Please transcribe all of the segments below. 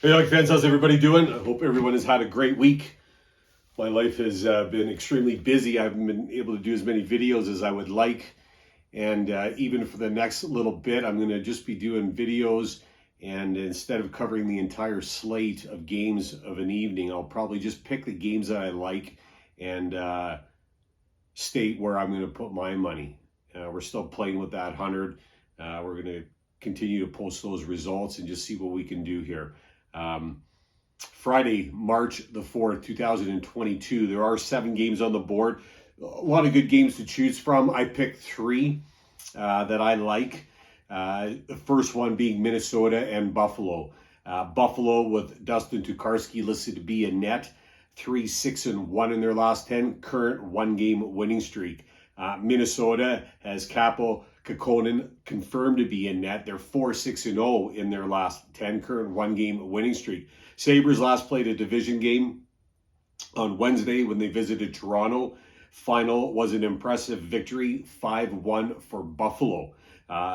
Hey, Young fans, how's everybody doing? I hope everyone has had a great week. My life has been extremely busy. I haven't been able to do as many videos as I would like. And even for the next little bit, I'm going to just be doing videos. And instead of covering the entire slate of games of an evening, I'll probably just pick the games that I like and state where I'm going to put my money. We're still playing with that 100. We're going to continue to post those results and just see what we can do here. Friday, March the 4th, 2022. There are 7 games on the board. A lot of good games to choose from. I picked 3 that I like. The first one being Minnesota and Buffalo. Buffalo with Dustin Tokarski listed to be a net. 3-6-1 in their last 10. Current 1-game winning streak. Minnesota has Kaapo Kähkönen confirmed to be in net. They're 4-6-0 in their last 10, current 1-game winning streak. Sabres last played a division game on Wednesday when they visited Toronto. Final was an impressive victory, 5-1 for Buffalo.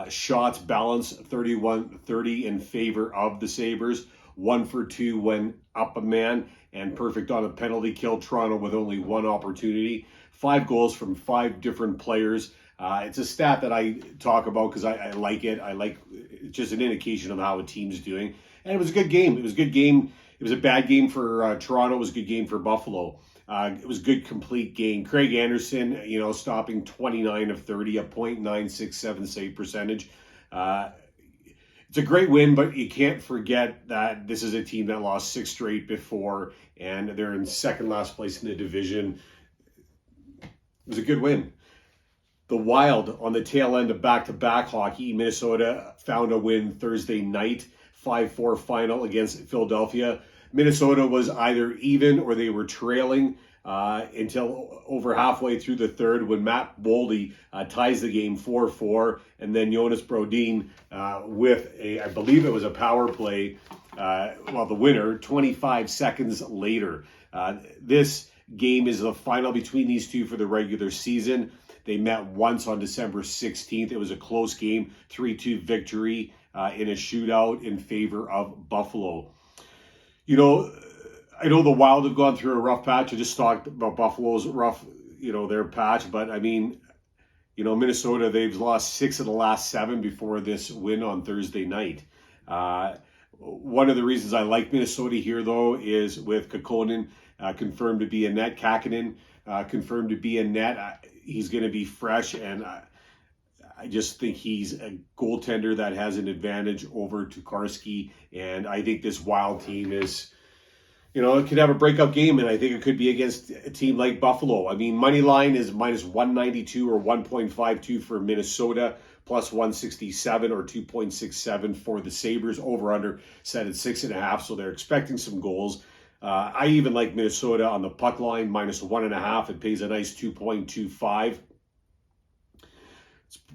Shots balanced 31-30 in favor of the Sabres. 1 for 2 when up a man and perfect on a penalty kill. Toronto with only 1 opportunity. 5 goals from 5 different players. It's a stat that I talk about because I like it. I like it's just an indication of how a team's doing. And it was a good game. It was a good game. It was a bad game for Toronto. It was a good game for Buffalo. It was a good, complete game. Craig Anderson, stopping 29 of 30, a .967 save percentage. It's a great win, but you can't forget that this is a team that lost 6 straight before, and they're in second last place in the division. It was a good win. The Wild on the tail end of back-to-back hockey. Minnesota found a win Thursday night, 5-4 final against Philadelphia. Minnesota was either even or they were trailing until over halfway through the third when Matt Boldy ties the game 4-4, and then Jonas Brodin with I believe it was a power play, the winner 25 seconds later. This game is the final between these two for the regular season. They met once on December 16th. It was a close game, 3-2 victory in a shootout in favor of Buffalo. I know the Wild have gone through a rough patch. I just talked about Buffalo's rough, their patch. But, Minnesota, they've lost 6 of the last 7 before this win on Thursday night. One of the reasons I like Minnesota here, though, is with Kähkönen confirmed to be a net. Kähkönen confirmed to be a net. He's going to be fresh, and I just think he's a goaltender that has an advantage over Tokarski. And I think this Wild team is, it could have a breakout game, and I think it could be against a team like Buffalo. I mean, money line is minus 192 or 1.52 for Minnesota, plus 167 or 2.67 for the Sabres. Over under set at 6.5, so they're expecting some goals. I even like Minnesota on the puck line, minus 1.5. It pays a nice 2.25.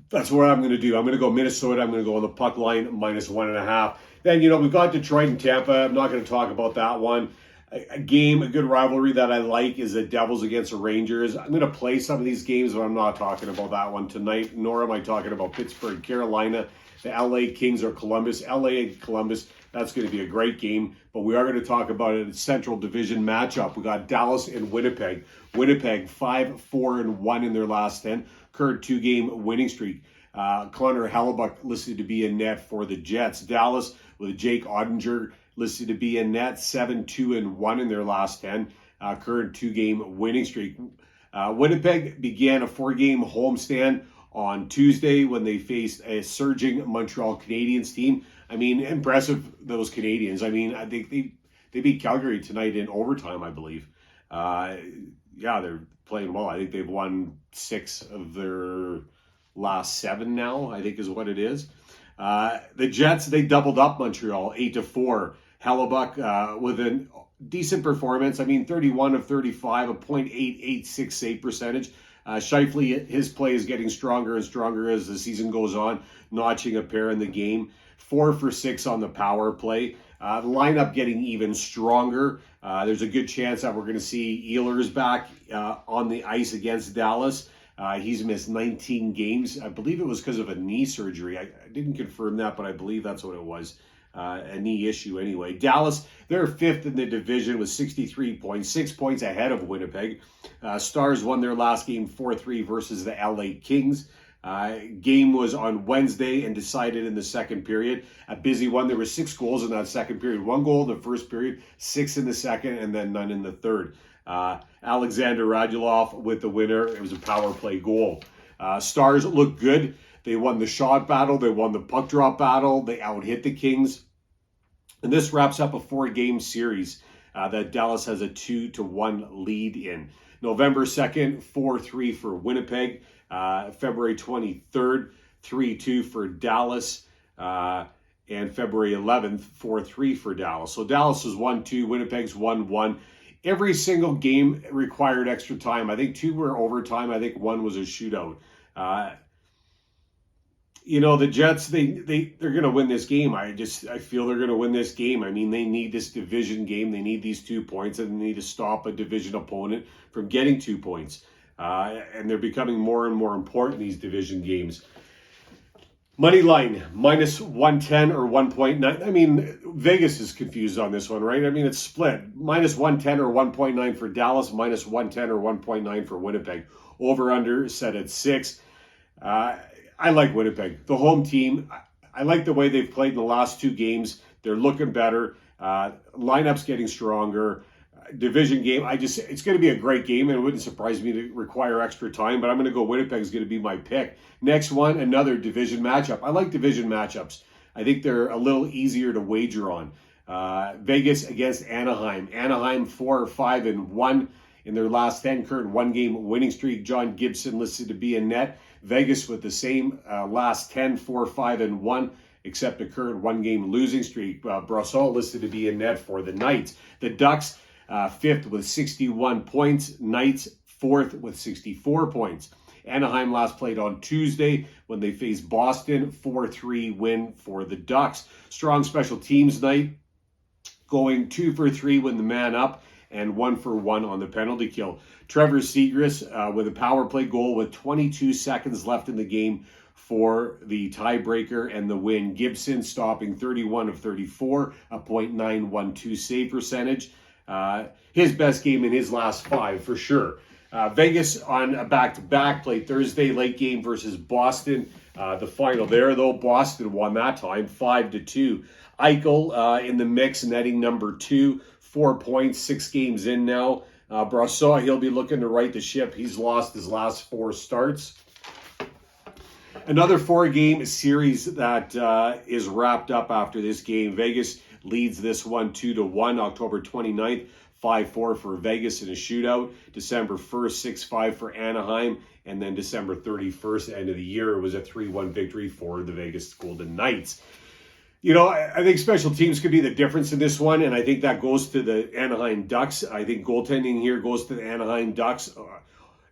That's what I'm going to do. I'm going to go Minnesota. I'm going to go on the puck line, minus 1.5. Then, we've got Detroit and Tampa. I'm not going to talk about that one. A good rivalry that I like is the Devils against the Rangers. I'm going to play some of these games, but I'm not talking about that one tonight, nor am I talking about Pittsburgh, Carolina, the LA Kings, or Columbus. LA and Columbus, that's going to be a great game, but we are going to talk about a Central Division matchup. We got Dallas and Winnipeg. Winnipeg 5-4-1 in their last 10, current 2-game winning streak. Connor Hellebuyck listed to be in net for the Jets. Dallas with Jake Ottinger listed to be in net, 7-2-1 in their last 10, current 2-game winning streak. Winnipeg began a 4-game homestand on Tuesday when they faced a surging Montreal Canadiens team. I mean, impressive, those Canadians. I mean, I think they beat Calgary tonight in overtime, I believe. They're playing well. I think they've won 6 of their last 7 now, I think is what it is. The Jets, they doubled up Montreal, 8-4. Hellebuyck with a decent performance. I mean, 31 of 35, a .886 save percentage. Scheifele, his play is getting stronger and stronger as the season goes on, notching a pair in the game. 4 for 6 on the power play. The lineup getting even stronger. There's a good chance that we're going to see Ehlers back on the ice against Dallas. He's missed 19 games. I believe it was because of a knee surgery. I didn't confirm that, but I believe that's what it was. a knee issue anyway. Dallas, they're fifth in the division with 63 points, 6 points ahead of Winnipeg. Stars won their last game 4-3 versus the LA Kings. Game was on Wednesday and decided in the second period. A busy one. There were 6 goals in that second period. 1 goal in the first period, 6 in the second, and then none in the third. Alexander Radulov with the winner. It was a power play goal. Stars look good. They won the shot battle. They won the puck drop battle. They out-hit the Kings. And this wraps up a 4-game series that Dallas has a 2-1 lead in. November 2nd, 4-3 for Winnipeg. February 23rd, 3-2 for Dallas. And February 11th, 4-3 for Dallas. So Dallas is 1-2, Winnipeg's 1-1. Every single game required extra time. I think 2 were overtime. I think 1 was a shootout. The Jets, they're going to win this game. I feel they're going to win this game. I mean, they need this division game. They need these 2 points, and they need to stop a division opponent from getting 2 points. And they're becoming more and more important, these division games. Money line, minus 110 or 1.9. I mean, Vegas is confused on this one, right? I mean, it's split. Minus 110 or 1.9 for Dallas, minus 110 or 1.9 for Winnipeg. Over-under set at 6. I like Winnipeg, the home team. I like the way they've played in the last 2 games. They're looking better. Lineup's getting stronger. Division game, it's going to be a great game, and it wouldn't surprise me to require extra time, but I'm going to go Winnipeg is going to be my pick. Next one, another division matchup. I like division matchups. I think they're a little easier to wager on. Vegas against Anaheim. Anaheim 4-5-1 in their last 10, current 1-game winning streak. John Gibson listed to be in net. Vegas with the same last 10, 4-5-1, except a current 1-game losing streak. Brassard listed to be in net for the Knights. The Ducks, 5th with 61 points. Knights, 4th with 64 points. Anaheim last played on Tuesday when they faced Boston. 4-3 win for the Ducks. Strong special teams night, going 2 for 3 when the man up, and 1 for 1 on the penalty kill. Trevor Zegras with a power play goal with 22 seconds left in the game for the tiebreaker and the win. Gibson stopping 31 of 34, a .912 save percentage. His best game in his last 5 for sure. Vegas on a back-to-back, played Thursday late game versus Boston. The final there, though, Boston won that time 5-2. Eichel in the mix, netting number 2, 4 points, 6 games in now. Brassard, he'll be looking to right the ship. He's lost his last 4 starts. Another 4-game series that is wrapped up after this game. Vegas leads this one 2-1, October 29th, 5-4 for Vegas in a shootout. December 1st, 6-5 for Anaheim. And then December 31st, end of the year, it was a 3-1 victory for the Vegas Golden Knights. I think special teams could be the difference in this one, and I think that goes to the Anaheim Ducks. I think goaltending here goes to the Anaheim Ducks.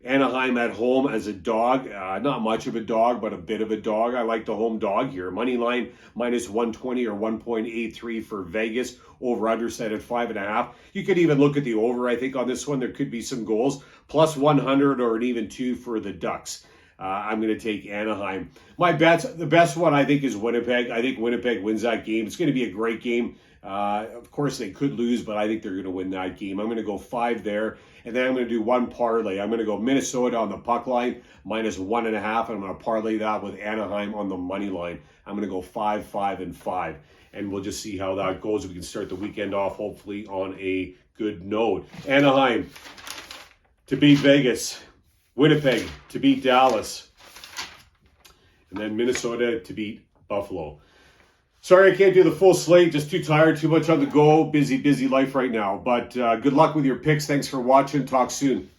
Anaheim at home as a dog, not much of a dog, but a bit of a dog. I like the home dog here. Money line minus 120 or 1.83 for Vegas. Over under set at 5.5. You could even look at the over, I think, on this one. There could be some goals. Plus 100 or an even 2 for the Ducks. I'm going to take Anaheim. My bets, the best one I think is Winnipeg. I think Winnipeg wins that game. It's going to be a great game. Of course, they could lose, but I think they're going to win that game. I'm going to go 5 there, and then I'm going to do 1 parlay. I'm going to go Minnesota on the puck line, minus 1.5, and I'm going to parlay that with Anaheim on the money line. I'm going to go 5, 5, and 5, and we'll just see how that goes. We can start the weekend off, hopefully, on a good note. Anaheim to beat Vegas. Winnipeg to beat Dallas. And then Minnesota to beat Buffalo. Sorry I can't do the full slate. Just too tired, too much on the go. Busy life right now. But good luck with your picks. Thanks for watching. Talk soon.